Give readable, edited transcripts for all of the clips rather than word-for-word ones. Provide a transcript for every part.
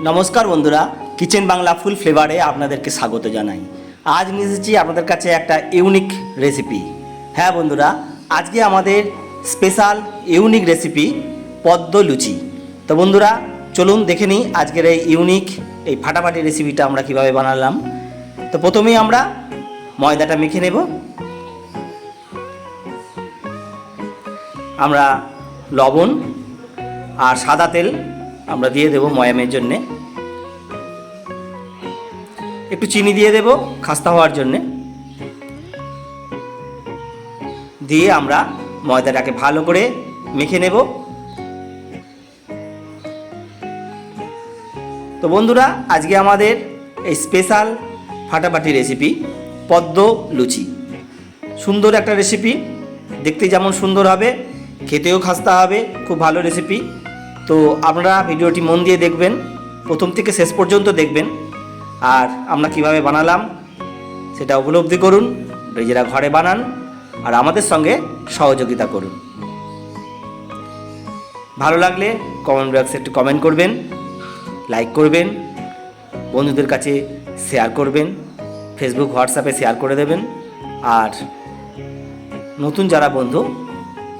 नमस्कार बंधुरा kitchen Bangla full फ्लेवारे आपनादेरके स्वागत जानाई। आज निये एसेछि आपनादेर काछे एकटा इउनिक रेसिपि। हाँ बंधुरा आज के आमादेर स्पेशल इउनिक रेसिपि पद्म लुचि। तो बंधुरा चलुन देखे निई आजकेर एई इउनिक एई फाटाफाटी रेसिपिटा आमरा किभाबे बानालाम। तो प्रथमेई आमरा मयदाटा मेखे नेब। आमरा लवण और सादा तेल আমরা দিয়ে দেব ময়ামের জন্য, একটু চিনি দিয়ে দেব খাস্তা হওয়ার জন্য। দিয়ে আমরা ময়দাটাকে ভালো করে মেখে নেব। তো বন্ধুরা আজকে আমাদের এই স্পেশাল ফাটাফাটি রেসিপি পদ্ম লুচি। সুন্দর একটা রেসিপি, দেখতে যেমন সুন্দর হবে খেতেও খাস্তা হবে, খুব ভালো রেসিপি। তো আপনারা ভিডিওটি মন দিয়ে দেখবেন, প্রথম থেকে শেষ পর্যন্ত দেখবেন আর আমরা কিভাবে বানালাম সেটা উপলব্ধি করুন। নিজেরা ঘরে বানান আর আমাদের সঙ্গে সহযোগিতা করুন। ভালো লাগলে কমেন্ট বক্সে একটু কমেন্ট করবেন, লাইক করবেন, বন্ধুদের কাছে শেয়ার করবেন, ফেসবুক হোয়াটসঅ্যাপে শেয়ার করে দেবেন। আর নতুন যারা বন্ধু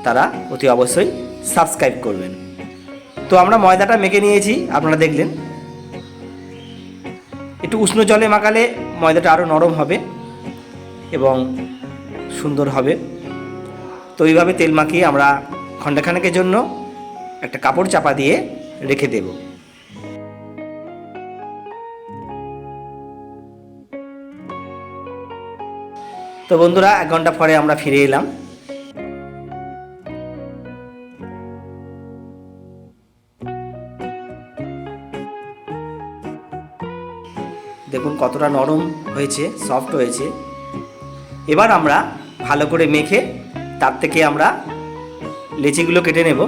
তারা অতি অবশ্যই সাবস্ক্রাইব করবেন। তো আমরা ময়দাটা মেখে নিয়েছি, আপনারা দেখলেন। একটু উষ্ণ জলে মাখালে ময়দাটা আরও নরম হবে এবং সুন্দর হবে। তো এইভাবে তেল মাখিয়ে আমরা ঘণ্টাখানেকের জন্য একটা কাপড় চাপা দিয়ে রেখে দেব। তো বন্ধুরা 1 ঘন্টা পরে আমরা ফিরে এলাম। দেখুন কতটা নরম হয়েছে, সফট হয়েছে। এবার আমরা ভালো করে মেখে তার থেকে আমরা লেচিগুলো কেটে নেব।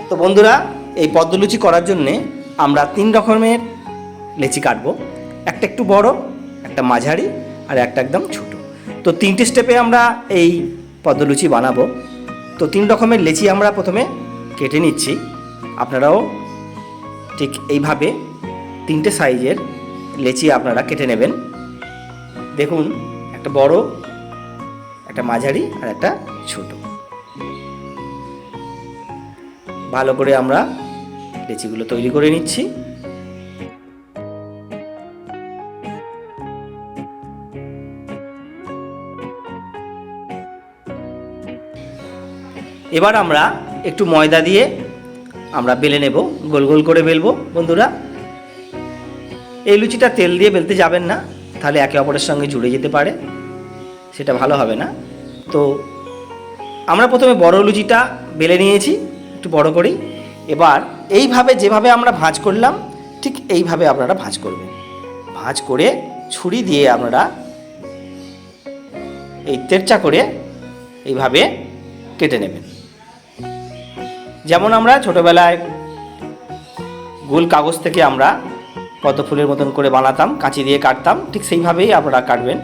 তো বন্ধুরা এই পদ্ম লুচি করার জন্যে আমরা 3 রকমের লেচি কাটবো। একটা একটু বড়, একটা মাঝারি আর একটা একদম ছোট। তো 3টে স্টেপে আমরা এই পদ্ম লুচি বানাবো। তো 3 রকমের লেচি আমরা প্রথমে কেটে নিচ্ছি। আপনারাও ঠিক এইভাবে 3টে সাইজের লেচি আপনারা কেটে নেবেন। দেখুন একটা বড়, একটা মাঝারি আর একটা ছোট। ভালো করে আমরা লেচিগুলো তৈরি করে নিচ্ছি। এবার আমরা একটু ময়দা দিয়ে আমরা বেলে নেব, গোল গোল করে বেলবো। বন্ধুরা এই লুচিটা তেল দিয়ে বেলতে যাবেন না, তাহলে একে অপরের সঙ্গে জুড়ে যেতে পারে, সেটা ভালো হবে না। তো আমরা প্রথমে বড় লুচিটা বেলে নিয়েছি একটু বড় করেই। এবার এইভাবে যেভাবে আমরা ভাঁজ করলাম ঠিক এইভাবে আপনারা ভাঁজ করবেন। ভাঁজ করে ছুরি দিয়ে আপনারা এই তেরচা করে এইভাবে কেটে নেবেন। যেমন আমরা ছোটোবেলায় গোল কাগজ থেকে আমরা পদ্ম ফুলের মতন করে বানাতাম, কাঁচি দিয়ে কাটতাম, ঠিক সেইভাবেই আপনারা কাটবেন।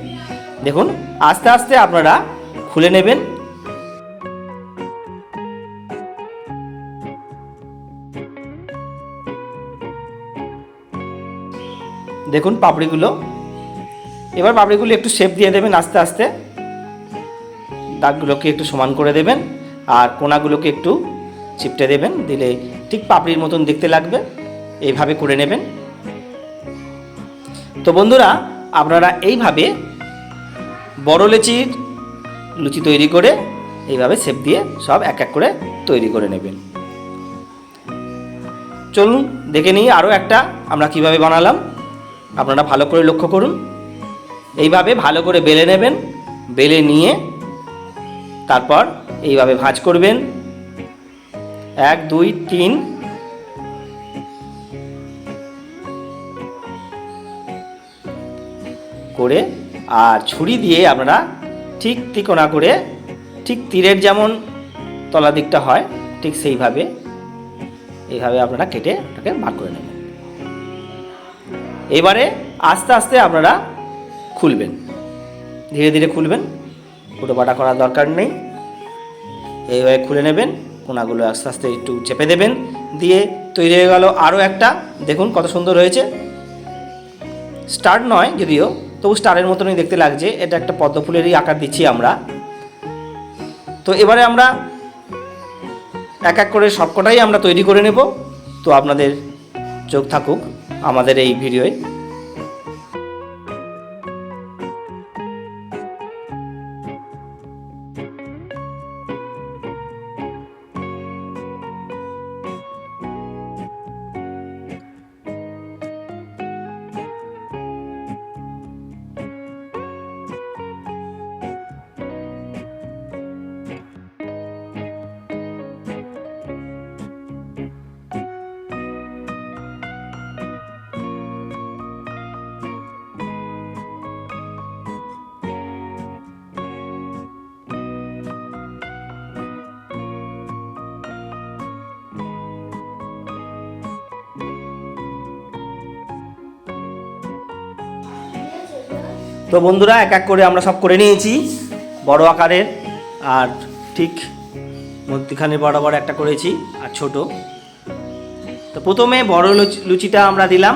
দেখুন আস্তে আস্তে আপনারা খুলে নেবেন। দেখুন পাপড়িগুলো, এবার পাপড়িগুলো একটু শেপ দিয়ে দেবেন আস্তে আস্তে। দাগগুলোকে একটু সমান করে দেবেন আর কোনাগুলোকে একটু চিপটে দেবেন, দিলে ঠিক পাপড়ির মতন দেখতে লাগবে। এইভাবে করে নেবেন। তো বন্ধুরা আপনারা এইভাবে বড় লেচির লুচি তৈরি করে এইভাবে শেপ দিয়ে সব এক এক করে তৈরি করে নেবেন। চলুন দেখে নিই আরও একটা আমরা কিভাবে বানালাম। আপনারা ভালো করে লক্ষ্য করুন। এইভাবে ভালো করে বেলে নেবেন, বেলে নিয়ে তারপর এইভাবে ভাঁজ করবেন। 1 2 3 করে আর ছুরি দিয়ে আপনারা ঠিক তিকোনা করে, ঠিক তীরের যেমন তলা দিকটা হয় ঠিক সেইভাবে এইভাবে আপনারা কেটে ওটাকে ভাগ করে নেবেন। এবারে আস্তে আস্তে আপনারা খুলবেন, ধীরে ধীরে খুলবেন, হুটোপাটা করার দরকার নেই। এইভাবে খুলে নেবেন, কোনাগুলো আস্তে আস্তে একটু চেপে দেবেন, দিয়ে তৈরি হয়ে গেল আরও একটা। দেখুন কত সুন্দর হয়েছে, স্টার নয় যদিও, তবু স্টারের মতনই দেখতে লাগছে। এটা একটা পদ্ম ফুলেরই আকার দিচ্ছি আমরা। তো এবারে আমরা এক এক করে সবকটাই আমরা তৈরি করে নেব। তো আপনাদের চোখ থাকুক আমাদের এই ভিডিওয়। তো বন্ধুরা এক এক করে আমরা সব করে নিয়েছি বড় আকারের, আর ঠিক মধ্যখানে বড় বড় একটা করেছি আর ছোট। তো প্রথমে বড় লুচিটা আমরা দিলাম,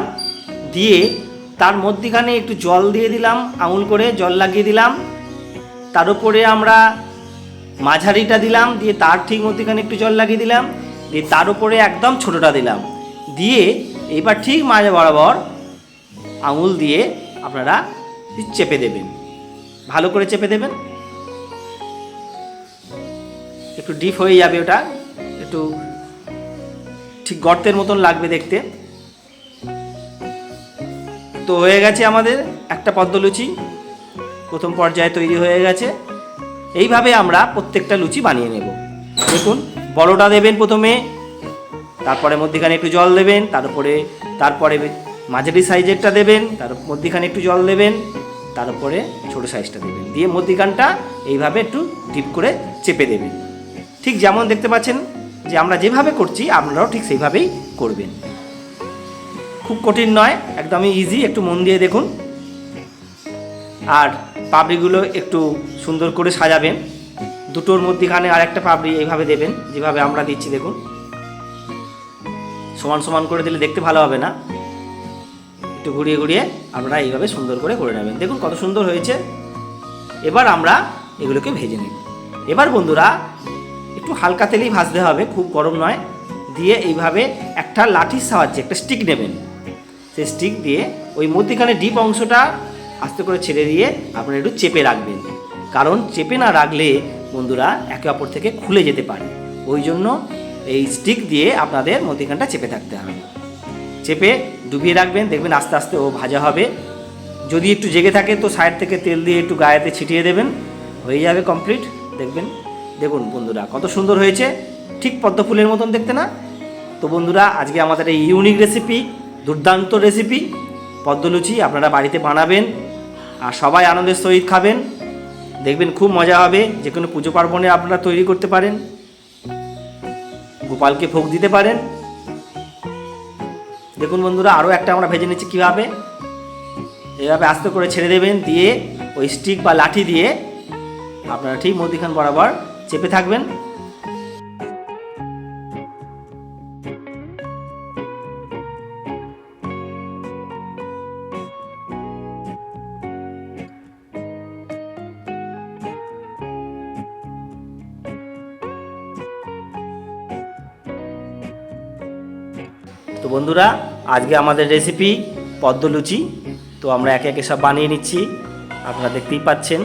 দিয়ে তার মধ্যখানে একটু জল দিয়ে দিলাম, আঙুল করে জল লাগিয়ে দিলাম। তার উপরে আমরা মাঝারিটা দিলাম, দিয়ে তার ঠিক মধ্যখানে একটু জল লাগিয়ে দিলাম, দিয়ে তার উপরে একদম ছোটোটা দিলাম, দিয়ে এবার ঠিক মাঝে বরাবর আঙুল দিয়ে আপনারা চেপে দেবেন, ভালো করে চেপে দেবেন। একটু ডিপ হয়ে যাবে, ওটা একটু ঠিক গর্তের মতন লাগবে দেখতে। তো হয়ে গেছে আমাদের একটা পদ্ম লুচি, প্রথম পর্যায়ে তৈরি হয়ে গেছে। এইভাবে আমরা প্রত্যেকটা লুচি বানিয়ে নেব। দেখুন বড়টা দেবেন প্রথমে, তারপরে মধ্যখানে একটু জল দেবেন, তারপরে মাঝারি সাইজেরটা দেবেন, তার মধ্যখানে একটু জল দেবেন, তারপরে ছোটো সাইজটা দেবেন, দিয়ে মধ্যখানটা এইভাবে একটু ডিপ করে চেপে দেবেন। ঠিক যেমন দেখতে পাচ্ছেন যে আমরা যেভাবে করছি আপনারাও ঠিক সেইভাবেই করবেন। খুব কঠিন নয়, একদমই ইজি, একটু মন দিয়ে দেখুন। আর পাপড়িগুলো একটু সুন্দর করে সাজাবেন, দুটোর মধ্যখানে আর একটা পাপড়ি এইভাবে দেবেন, যেভাবে আমরা দিচ্ছি। দেখুন সমান সমান করে দিলে দেখতে ভালো হবে না, একটু ঘুরিয়ে ঘুরিয়ে আপনারা এইভাবে সুন্দর করে করে নেবেন। দেখুন কত সুন্দর হয়েছে। এবার আমরা এগুলোকে ভেজে নেব। এবার বন্ধুরা একটু হালকা তেলেই ভাজতে হবে, খুব গরম নয়। দিয়ে এইভাবে একটা লাঠির সাহায্যে একটা স্টিক নেবেন, সেই স্টিক দিয়ে ওই মধ্যখানে ডিপ অংশটা আস্তে করে ছেড়ে দিয়ে আপনারা একটু চেপে রাখবেন, কারণ চেপে না রাখলে বন্ধুরা একে অপর থেকে খুলে যেতে পারে। ওই জন্য এই স্টিক দিয়ে আপনাদের মধ্যখানটা চেপে থাকতে হবে। চেপে ডুবিয়ে রাখবেন, দেখবেন আস্তে আস্তে ও ভাজা হবে। যদি একটু জেগে থাকে তো সাইড থেকে তেল দিয়ে একটু গায়েতে ছিটিয়ে দেবেন, হয়ে যাবে কমপ্লিট। দেখবেন, দেখুন বন্ধুরা কত সুন্দর হয়েছে, ঠিক পদ্ম ফুলের মতন দেখতে না? তো বন্ধুরা আজকে আমাদের এই ইউনিক রেসিপি, দুর্দান্ত রেসিপি পদ্ম লুচি আপনারা বাড়িতে বানাবেন আর সবাই আনন্দের সহিত খাবেন। দেখবেন খুব মজা হবে। যে কোনো পুজো পার্বণে আপনারা তৈরি করতে পারেন, গোপালকে ভোগ দিতে পারেন। দেখুন বন্ধুরা আরও একটা আমরা ভেজে নিচ্ছি কীভাবে। এইভাবে আস্তে করে ছেড়ে দেবেন, দিয়ে ওই স্টিক বা লাঠি দিয়ে আপনারা ঠিক মধ্যখান বরাবর চেপে থাকবেন। তো বন্ধুরা আজকে আমাদের রেসিপি পদ্ম লুচি। তো আমরা একে একে সব বানিয়ে নিচ্ছি, আপনারা দেখতেই পাচ্ছেন।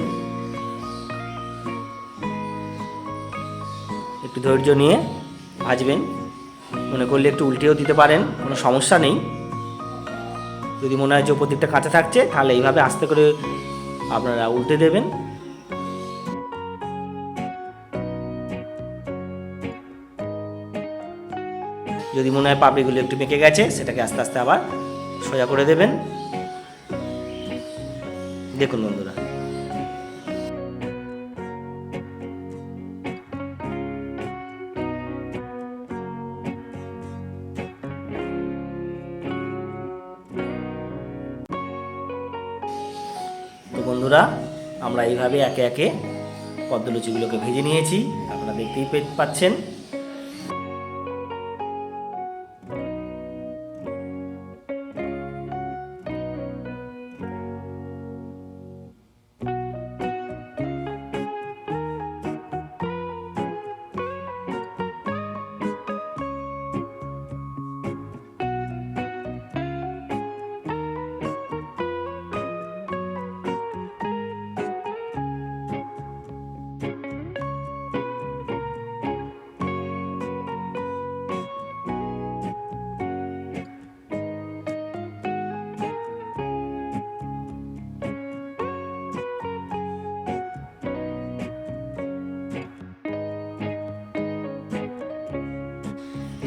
একটু ধৈর্য নিয়ে ভাজবেন, মনে করলে একটু উল্টেও দিতে পারেন, কোনো সমস্যা নেই। যদি মনে হয় যে প্রত্যেকটা কাঁচা থাকছে তাহলে এইভাবে আস্তে করে আপনারা উল্টে দেবেন। যদি মনে হয় পাপড়িগুলো একটু পেকে গেছে সেটাকে আস্তে আস্তে আবার সোজা করে দেবেন। দেখুন বন্ধুরা বন্ধুরা আমরা এইভাবে একে একে পদ্ম লুচিগুলোকে ভেজে নিয়েছি, আপনারা দেখতেই পাচ্ছেন।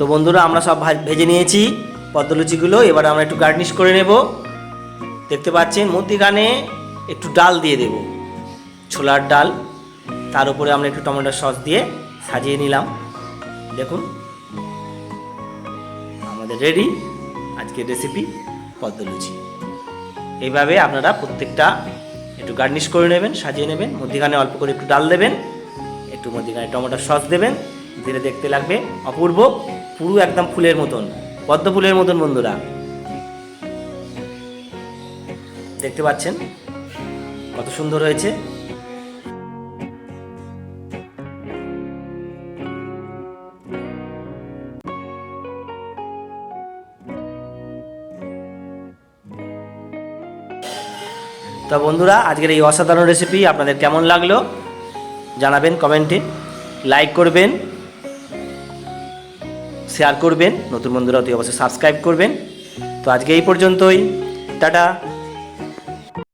তো বন্ধুরা আমরা সব ভেজে নিয়েছি পদ্ম লুচিগুলো। এবার আমরা একটু গার্নিশ করে নেব। দেখতে পাচ্ছেন মধ্যিখানে একটু ডাল দিয়ে দেব, ছোলার ডাল। তার উপরে আমরা একটু টমেটো সস দিয়ে সাজিয়ে নিলাম। দেখুন আমাদের রেডি আজকের রেসিপি পদ্ম লুচি। এইভাবে আপনারা প্রত্যেকটা একটু গার্নিশ করে নেবেন, সাজিয়ে নেবেন। মধ্যিখানে অল্প করে একটু ডাল দেবেন, একটু মধ্যিখানে টমেটো সস দেবেন, ধীরে দেখতে লাগবে অপূর্ব, পুরো একদম ফুলের মতন, পদ্ম ফুলের মতন। বন্ধুরা দেখতে পাচ্ছেন কত সুন্দর হয়েছে। তো বন্ধুরা আজকের এই অসাধারণ রেসিপি আপনাদের কেমন লাগলো জানাবেন কমেন্টে, লাইক করবেন, শেয়ার করবেন, নতুন বন্ধুরা অতি অবশ্যই সাবস্ক্রাইব করবেন। তো আজকে এই পর্যন্তই, টাটা।